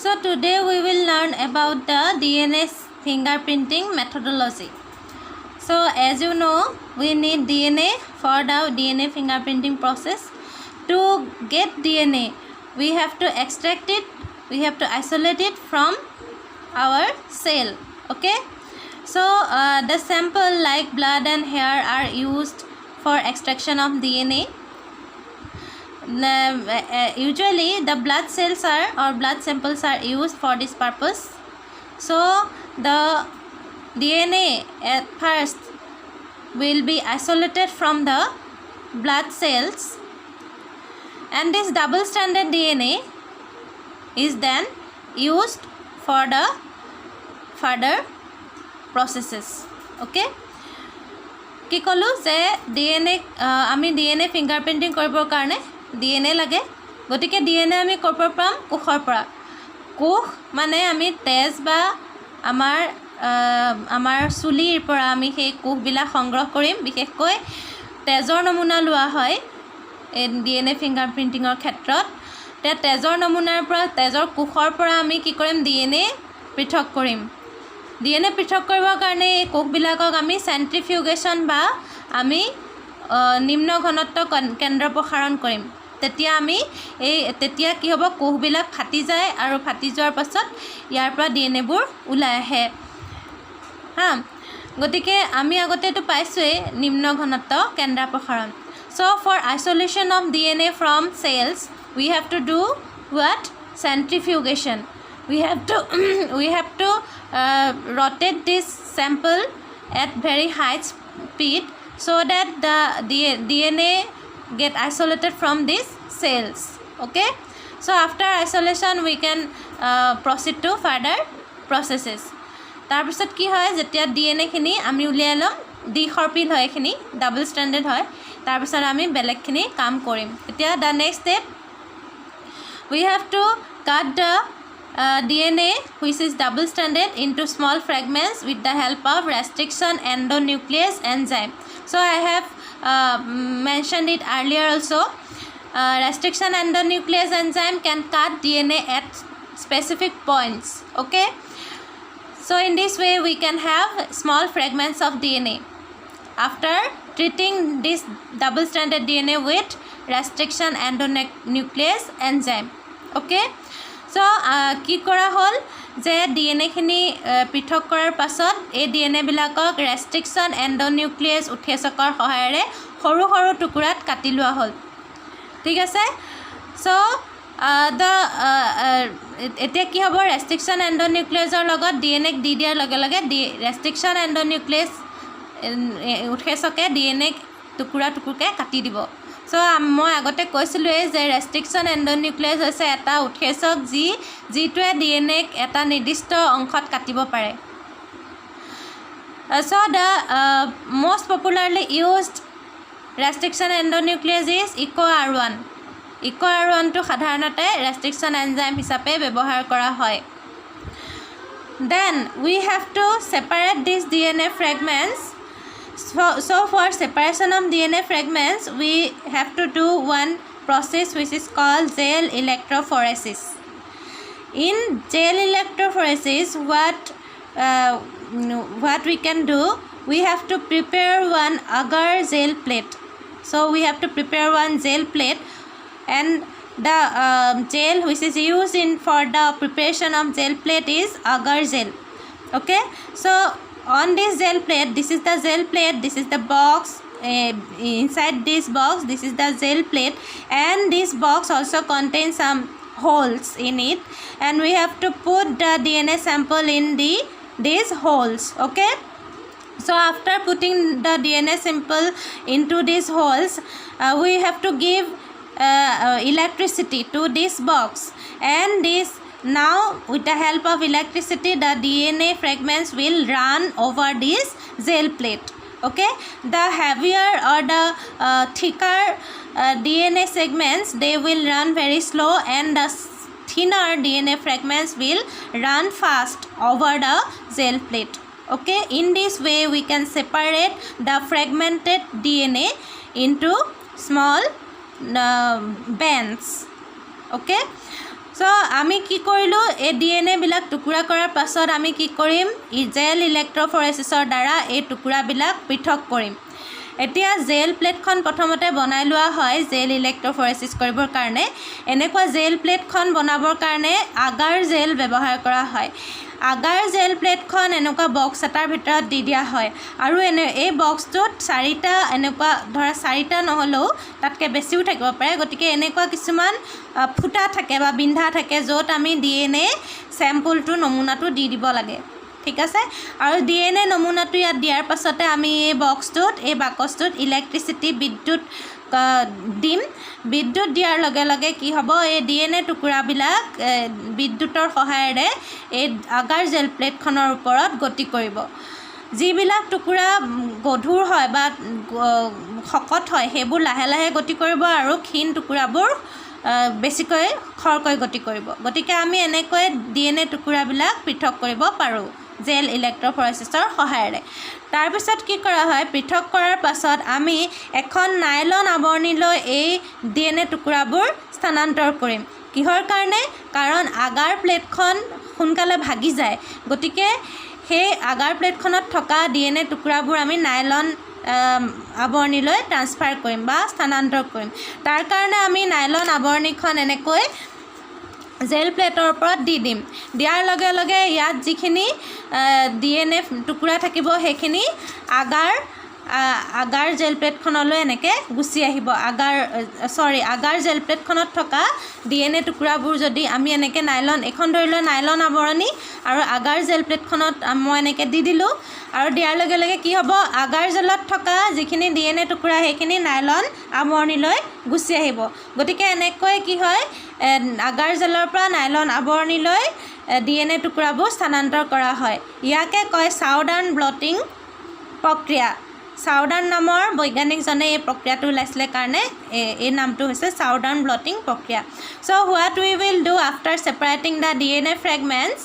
So today we will learn about the DNA fingerprinting methodology. So as you know, we need DNA for the DNA fingerprinting process. To get DNA, we have to extract it, we have to isolate it from our cell. Okay. So the sample like blood and hair are used for extraction of DNA. Usually the blood cells or blood samples are used for this purpose. So the DNA at first will be isolated from the blood cells, and this double stranded DNA is then used for the further processes. Okay. কি কলো যে DNA আমি DNA fingerprinting কৰিবৰ কাৰণে DNA লাগে, গতিকে DNA আমি ক'ৰ পাম? কোষৰ পৰা। কোষ মানে আমি তেজ বা আমাৰ চুলিৰ পৰা আমি সেই কোষবিলাক সংগ্ৰহ কৰিম। বিশেষকৈ তেজৰ নমুনা লোৱা হয় DNA ফিংগাৰপ্ৰিণ্টিঙৰ ক্ষেত্ৰত। তেজৰ নমুনাৰ পৰা তেজৰ কোষৰ পৰা আমি কি কৰিম? DNA পৃথক কৰিম। DNA পৃথক কৰিবৰ কাৰণে এই কোষবিলাকক আমি চেণ্ট্ৰিফিউগেশ্যন বা আমি নিম্ন ঘনত্ব কেন্দ্ৰ প্ৰসাৰণ কৰিম। তেতিয়া কি হ'ব? কোষবিলাক ফাটি যায় আৰু ফাটি যোৱাৰ পাছত ইয়াৰ পৰা DNAবোৰ ওলাই আহে। গতিকে আমি আগতেতো পাইছোঁৱেই নিম্ন ঘনত্ব কেন্দ্ৰ প্ৰসাৰণ। So for isolation of DNA from cells, we have to do what? Centrifugation. We have to rotate this sample at very high speed so that the DNA get isolated from these cells. Okay. So after isolation we can proceed to further processes. তাৰপিছত কি হয়? যেতিয়া DNA খিনি আমি উলিয়াই ল'ম, দ্বিসৰ্পিল হয়, এখিনি ডাবল ষ্ট্ৰেণ্ডেড হয়, তাৰপিছত আমি বেলেগখিনি কাম কৰিম। এতিয়া the next step, we have to cut the DNA which is double stranded into small fragments with the help of restriction endonuclease enzyme. So I have mentioned it earlier also. Restriction endonuclease enzyme can cut DNA at specific points. Okay. So in this way we can have small fragments of DNA after treating this double stranded DNA with restriction endonuclease enzyme. Okay. So কি কৰা হ'ল যে DNA খিনি পৃথক কৰাৰ পাছত এই DNA বিলাকক ৰেষ্ট্ৰিকশ্যন এণ্ডোনিউক্লিয়াছ উৎসেচকৰ সহায়েৰে সৰু সৰু টুকুৰাত কাটি লোৱা হ'ল। ঠিক আছে। সো এতিয়া কি হ'ব? ৰেষ্ট্ৰিকশ্যন এণ্ডোনিউক্লিয়াছৰ লগত DNA দি দিয়াৰ লগে লগে ৰেষ্ট্ৰিকশ্যন এণ্ডোনিউক্লিয়াছ উৎসেচকে DNA টুকুৰা টুকুৰকৈ কাটি দিব। সো মই আগতে কৈছিলোঁৱেই যে ৰেষ্ট্ৰিকশ্যন এণ্ডোনিউক্লিয়াছ হৈছে এটা উৎসেচক যিটোৱে DNAক এটা নিৰ্দিষ্ট অংশত কাটিব পাৰে। So the most popularly used restriction endonuclease is EcoR1. EcoR1 টো সাধাৰণতে restriction enzyme হিচাপে ব্যৱহাৰ কৰা হয়। Then we have to separate these DNA fragments. So for separation of DNA fragments, we have to do one process which is called gel electrophoresis. In gel electrophoresis, what we can do, we have to prepare one agar gel plate. So we have to prepare one gel plate, and the gel which is used for the preparation of gel plate is agar gel. Okay. So on this gel plate, this is the gel plate, this is the box, inside this box this is the gel plate, and this box also contains some holes in it, and we have to put the DNA sample in these holes. Okay. So after putting the DNA sample into these holes, we have to give electricity to this box, and this now with the help of electricity the DNA fragments will run over this gel plate. Okay. The heavier or the thicker DNA segments, they will run very slow, and the thinner DNA fragments will run fast over the gel plate. Okay. In this way we can separate the fragmented DNA into small bands. Okay. So আমি কি কৰিলোঁ এই DNA বিলাক টুকুৰা কৰাৰ পাছত আমি কি কৰিম জেল ইলেক্ট্ৰফৰেচিছৰ দ্বাৰা এই টুকুৰাবিলাক পৃথক কৰিম এতিয়া জেল প্লেটখন প্ৰথমতে বনাই লোৱা হয় জেল ইলেক্ট্ৰফৰেচিছ কৰিবৰ কাৰণে এনেকুৱা জেল প্লেটখন বনাবৰ কাৰণে আগাৰ জেল ব্যৱহাৰ কৰা হয় আগাৰ জেল প্লেটখন এনেকুৱা বক্স এটাৰ ভিতৰত দি দিয়া হয় আৰু এই বক্সটোত চাৰিটা এনেকুৱা ধৰা চাৰিটা নহলেও তাতকৈ বেছিও থাকিব পাৰে গতিকে এনেকুৱা কিছুমান ফুটা থাকে বা বিন্ধা থাকে য'ত আমি DNA চেম্পলটো নমুনাটো দি দিব লাগে ঠিক আছে আৰু DNA নমুনাটো ইয়াত দিয়াৰ পাছতে আমি এই বক্সটোত এই বাকচটোত ইলেক্ট্ৰিচিটি বিদ্যুৎ দিম বিদ্যুৎ দিয়াৰ লগে লগে কি হ'ব এই DNA টুকুৰাবিলাক বিদ্যুতৰ সহায়েৰে এই আগাৰ জেল প্লেটখনৰ ওপৰত গতি কৰিব যিবিলাক টুকুৰা গধুৰ হয় বা শকত হয় সেইবোৰ লাহে লাহে গতি কৰিব আৰু ক্ষীণ টুকুৰাবোৰ বেছিকৈ খৰকৈ গতি কৰিব গতিকে আমি এনেকৈ DNA টুকুৰাবিলাক পৃথক কৰিব পাৰোঁ জেল ইলেক্ট্ৰফৰেচিছৰ সহায়েৰে তাৰপিছত কি কৰা হয় পৃথক কৰাৰ পাছত আমি এখন নাইলন আৱৰণিলৈ এই DNA টুকুৰাবোৰ স্থানান্তৰ কৰিম কিহৰ কাৰণে কাৰণ আগাৰ প্লেটখন সোনকালে ভাগি যায় গতিকে সেই আগাৰ প্লেটখনত থকা DNA টুকুৰাবোৰ আমি নাইলন আৱৰণিলৈ ট্ৰান্সফাৰ কৰিম বা স্থানান্তৰ কৰিম তাৰ কাৰণে আমি নাইলন আৱৰণিখন এনেকৈ জেল প্লেটৰ ওপৰত দি দিম দিয়াৰ লগে লগে ইয়াত যিখিনি DNA টুকুৰা থাকিব সেইখিনি আগাৰ জেল প্লেটখনলৈ এনেকৈ গুচি আহিব আগাৰ জেল প্লেটখনত থকা DNA টুকুৰাবোৰ যদি আমি এনেকৈ নাইলন এখন ধৰি লোৱা নাইলন আৱৰণি আৰু আগাৰ জেল প্লেটখনত মই এনেকৈ দি দিলোঁ আৰু দিয়াৰ লগে লগে কি হ'ব আগাৰ জেলত থকা যিখিনি DNA টুকুৰা সেইখিনি নাইলন আৱৰণিলৈ গুচি আহিব গতিকে এনেকৈ কি হয় আগাৰ জেলৰ পৰা নাইলন আৱৰণিলৈ DNA টুকুৰাবোৰ স্থানান্তৰ কৰা হয় ইয়াকে কয় সাউদাৰ্ণ ব্লটিং প্ৰক্ৰিয়া সাউদাৰ্ণ নামৰ বৈজ্ঞানিকজনে এই প্ৰক্ৰিয়াটো ওলাইছিলে কাৰণে এই নামটো হৈছে সাউদাৰ্ণ ব্লটিং প্ৰক্ৰিয়া so what we will do after separating the DNA fragments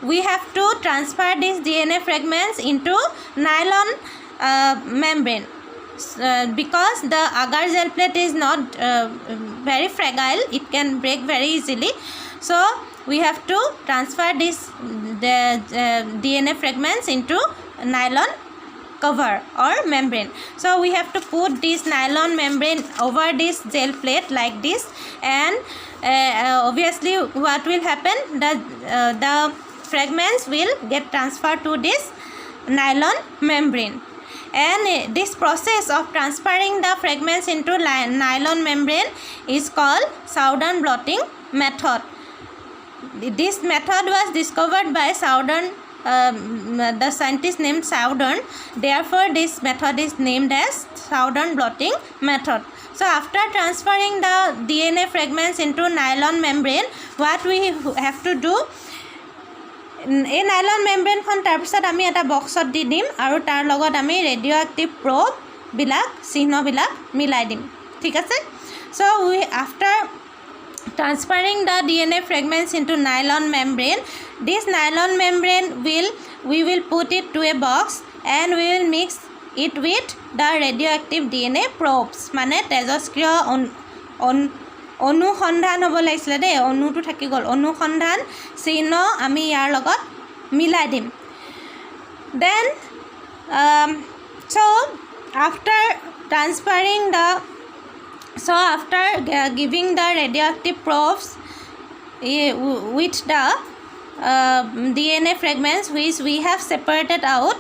we have to transfer these DNA fragments into nylon membrane because the agar gel plate is not very fragile it can break very easily so we have to transfer the DNA fragments into nylon cover or membrane so we have to put this nylon membrane over this gel plate like this and obviously what will happen the fragments will get transferred to this nylon membrane and this process of transferring the fragments into nylon membrane is called Saudern blotting method. This method was discovered by Saudern the scientist named Saudern therefore this method is named as Saudern blotting method. So after transferring the DNA fragments into nylon membrane what we have to do এই nylon মেমব্ৰেনখন তাৰপিছত আমি এটা বক্সত দি দিম আৰু তাৰ লগত আমি ৰেডিঅ' এক্টিভ প্ৰ'ববিলাক চিহ্নবিলাক মিলাই দিম ঠিক আছে so we after transferring the DNA fragments into nylon membrane this nylon membrane we will put it to a box and we will mix it with the radioactive DNA probes মানে তেজস্ক্ৰিয় অনুসন্ধান হ'ব লাগিছিলে দেই অনুটো থাকি গ'ল অনুসন্ধান চিহ্ন আমি ইয়াৰ লগত মিলাই দিম then so after giving the radioactive probes with the DNA fragments which we have separated out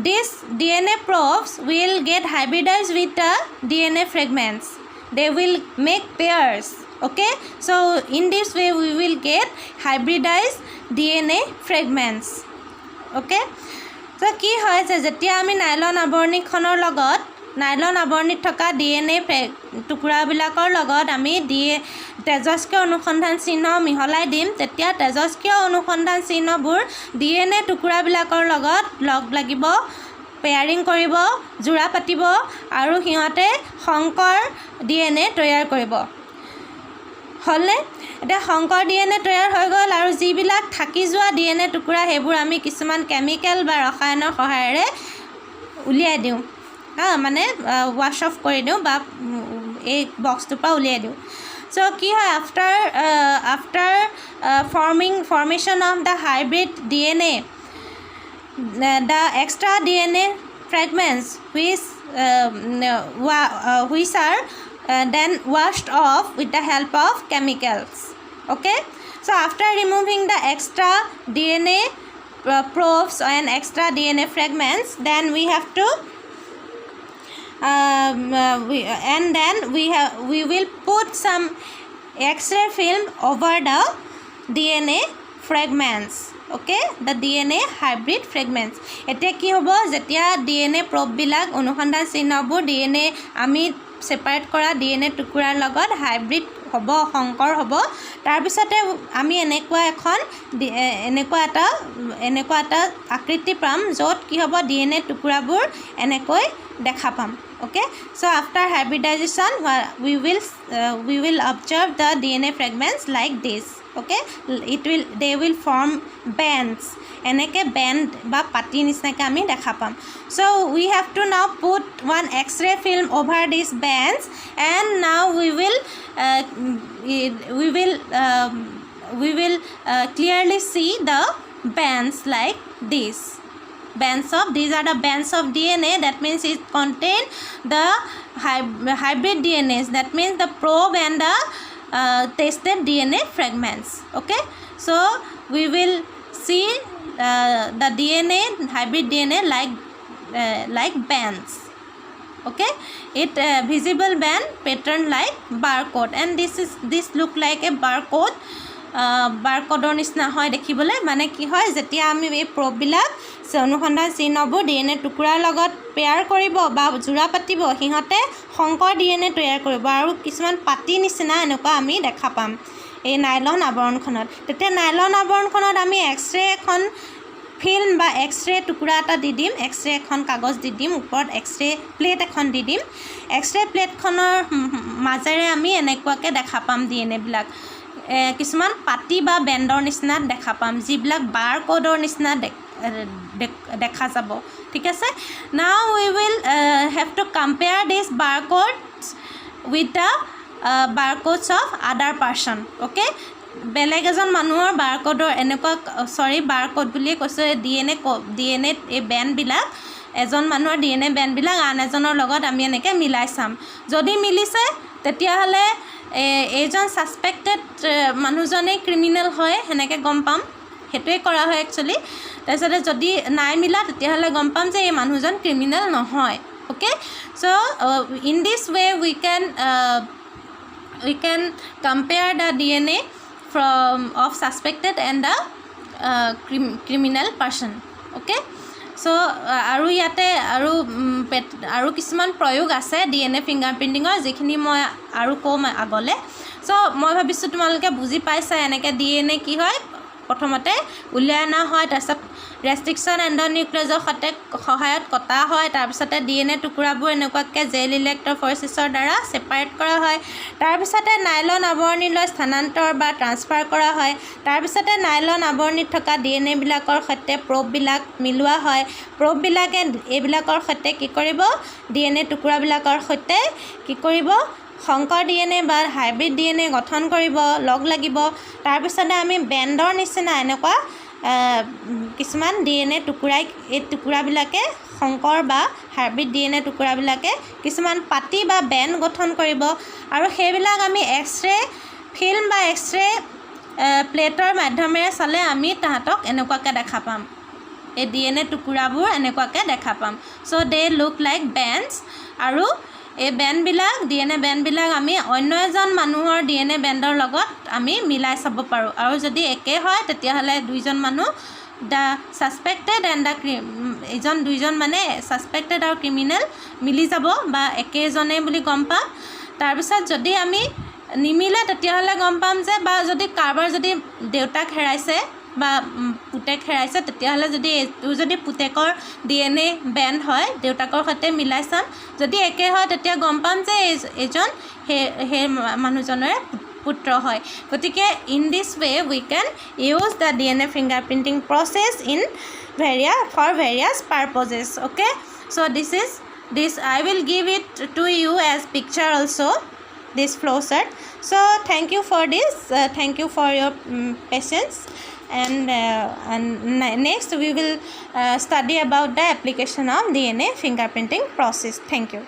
these DNA probes will get hybridized with the DNA fragments they will make pairs okay so in this way we will get hybridized DNA fragments okay so কি হয় যে যেতিয়া আমি nylon আৱৰণিখনৰ লগত nylon আৱৰণিত থকা DNA টুকুৰাবিলাকৰ লগত আমি তেজস্ক্ৰিয় অনুসন্ধান চিহ্ন মিহলাই দিম তেতিয়া তেজস্ক্ৰিয় অনুসন্ধান চিহ্নবোৰ DNA টুকুৰাবিলাকৰ লগত লগ লাগিব পেয়াৰিং কৰিব জোৰা পাতিব আৰু সিহঁতে সংকৰ DNA তৈয়াৰ কৰিব হলে এটা সংকৰ DNA তৈয়াৰ হৈ গ'ল আৰু যিবিলাক থাকি যোৱা DNA টুকুৰা সেইবোৰ আমি কিছুমান কেমিক্যাল বা ৰসায়নৰ সহায়েৰে উলিয়াই দিওঁ মানে ৱাশ অফ কৰি দিওঁ বা এই বক্সটোৰ পৰা উলিয়াই দিওঁ So কি হয় after formation of the hybrid DNA, the extra DNA fragments which are then washed off with the help of chemicals. Okay, so after removing the extra DNA probes and extra DNA fragments, then we have to we will put some X-ray film over the DNA fragments. Okay, the DNA hybrid fragments. এতিয়া কি হ'ব যেতিয়া DNA probe বিলাক অনুসন্ধান চিহ্নবোৰ DNA আমি separate কৰা DNA টুকুৰাৰ লগত hybrid হ'ব, সংকৰ হ'ব। তাৰ পিছতে আমি এনেকুৱা এটা আকৃতি পাম য'ত কি হ'ব DNA টুকুৰাবোৰ এনেকৈ দেখা পাম। Okay, so after hybridization we will observe the DNA fragments like this. Okay, they will form bands, এনেকে band বা পাতি নিচিনাকৈ আমি দেখা পাম। So we have to now put one X-ray film over these bands, and now we will clearly see the bands like this. These are the bands of DNA. That means it contain the hybrid DNAs. That means the probe and the tested DNA fragments. Okay, so we will see the DNA, hybrid DNA like bands. Okay, it visible band pattern like barcode, and this look like a barcode. বাৰকোডৰ নিচিনা হয় দেখিবলৈ। মানে কি হয় যেতিয়া আমি এই প্ৰববিলাক অনুসন্ধান চিহ্নবোৰ DNA টুকুৰাৰ লগত পেয়াৰ কৰিব বা জোৰা পাতিব, সিহঁতে সংকৰ DNA তৈয়াৰ কৰিব আৰু কিছুমান পাতি নিচিনা এনেকুৱা আমি দেখা পাম এই নাইলন আৱৰণখনত। তেতিয়া নাইলন আৱৰণখনত আমি এক্সৰে এখন ফিল্ম বা এক্সৰে টুকুৰা এটা দি দিম, এক্সৰে এখন কাগজ দি দিম, ওপৰত এক্সৰে প্লেট এখন দি দিম। এক্সৰে প্লেটখনৰ মাজেৰে আমি এনেকুৱাকৈ দেখা পাম DNA বিলাক কিছুমান পাতি বা বেণ্ডৰ নিচিনা দেখা পাম, যিবিলাক বাৰ কোডৰ নিচিনা দেখা যাব। ঠিক আছে, now we will have to compare this bar কোডছ with the bar কোডছ of আদাৰ পাৰ্চন। অ'কে, বেলেগ এজন মানুহৰ বাৰ কোডৰ বাৰ কোড বুলিয়ে কৈছোঁ। DNA এই বেণ্ডবিলাক এজন মানুহৰ DNA বেণ্ডবিলাক আন এজনৰ লগত আমি এনেকৈ মিলাই চাম। যদি মিলিছে তেতিয়াহ'লে এইজন ছাছপেক্টেড মানুহজনেই ক্ৰিমিনেল হয় সেনেকৈ গম পাম, সেইটোৱে কৰা হয় একচুৱেলি। তাৰপিছতে যদি নাই মিলা তেতিয়াহ'লে গম পাম যে এই মানুহজন ক্ৰিমিনেল নহয়। Okay, so' in this way we can compare the DNA of suspected and the criminal person. Okay, so আৰু ইয়াতে আৰু কিছুমান প্ৰয়োগ আছে DNA ফিংগাৰপ্ৰিণ্টিঙৰ, যিখিনি মই আৰু ক'ম আগলৈ। চ' মই ভাবিছোঁ তোমালোকে বুজি পাইছা এনেকৈ DNA কি হয় প্ৰথমতে উলিয়াই অনা হয়, তাৰপিছত ৰেষ্ট্ৰিকশ্যন এণ্ড'নিউক্লিয়াছৰ সহায়ত কটা হয়, তাৰপিছতে DNA টুকুৰাবোৰ এনেকুৱাকৈ জেল ইলেক্ট্ৰফৰেচিছৰ দ্বাৰা ছেপাৰেট কৰা হয়, তাৰপিছতে নাইলন আৱৰণিলৈ স্থানান্তৰ বা ট্ৰান্সফাৰ কৰা হয়, তাৰপিছতে নাইলন আৱৰণিত থকা DNA বিলাকৰ সৈতে প্ৰববিলাক মিলোৱা হয়। প্ৰববিলাকে এইবিলাকৰ সৈতে কি কৰিব, DNA টুকুৰাবিলাকৰ সৈতে কি কৰিব, সংকৰ DNA বা হাইব্ৰিড DNA গঠন কৰিব, লগ লাগিব। তাৰপিছতে আমি বেণ্ডৰ নিচিনা এনেকুৱা কিছুমান DNA টুকুৰাই এই টুকুৰাবিলাকে সংকৰ বা হাইব্ৰিড DNA টুকুৰাবিলাকে কিছুমান পাতি বা বেণ্ড গঠন কৰিব, আৰু সেইবিলাক আমি এক্সৰে ফিল্ম বা এক্সৰে প্লেটৰ মাধ্যমেৰে চালে আমি তাহাঁতক এনেকুৱাকৈ দেখা পাম, এই DNA টুকুৰাবোৰ এনেকুৱাকৈ দেখা পাম। চ' দে লুক লাইক বেণ্ডছ, আৰু এই বেণ্ডবিলাক DNA বেণ্ডবিলাক আমি অন্য এজন মানুহৰ DNA বেণ্ডৰ লগত আমি মিলাই চাব পাৰোঁ, আৰু যদি একে হয় তেতিয়াহ'লে দুইজন মানুহ দ্য ছাছপেক্টেড এণ্ড দ্য দুইজন মানে ছাছপেক্টেড আৰু ক্ৰিমিনেল মিলি যাব বা একেজনে বুলি গম পাম। তাৰপিছত যদি আমি নিমিলে তেতিয়াহ'লে গম পাম যে, বা যদি কাৰোবাৰ যদি দেউতাক হেৰাইছে বা পুতেক হেৰাইছে তেতিয়াহ'লে যদি পুতেকৰ DNA বেণ্ড হয় দেউতাকৰ সৈতে মিলাই চাম, যদি একে হয় তেতিয়া গম পাম যে এইজন সেই মানুহজনৰে পুত্ৰ হয়। গতিকে in this way we can use the DNA fingerprinting process for various purposes. Okay, so this I will give it to you as picture also. this flow chart. So thank you for this, thank you for your patience, and next we will study about the application of DNA fingerprinting process. Thank you.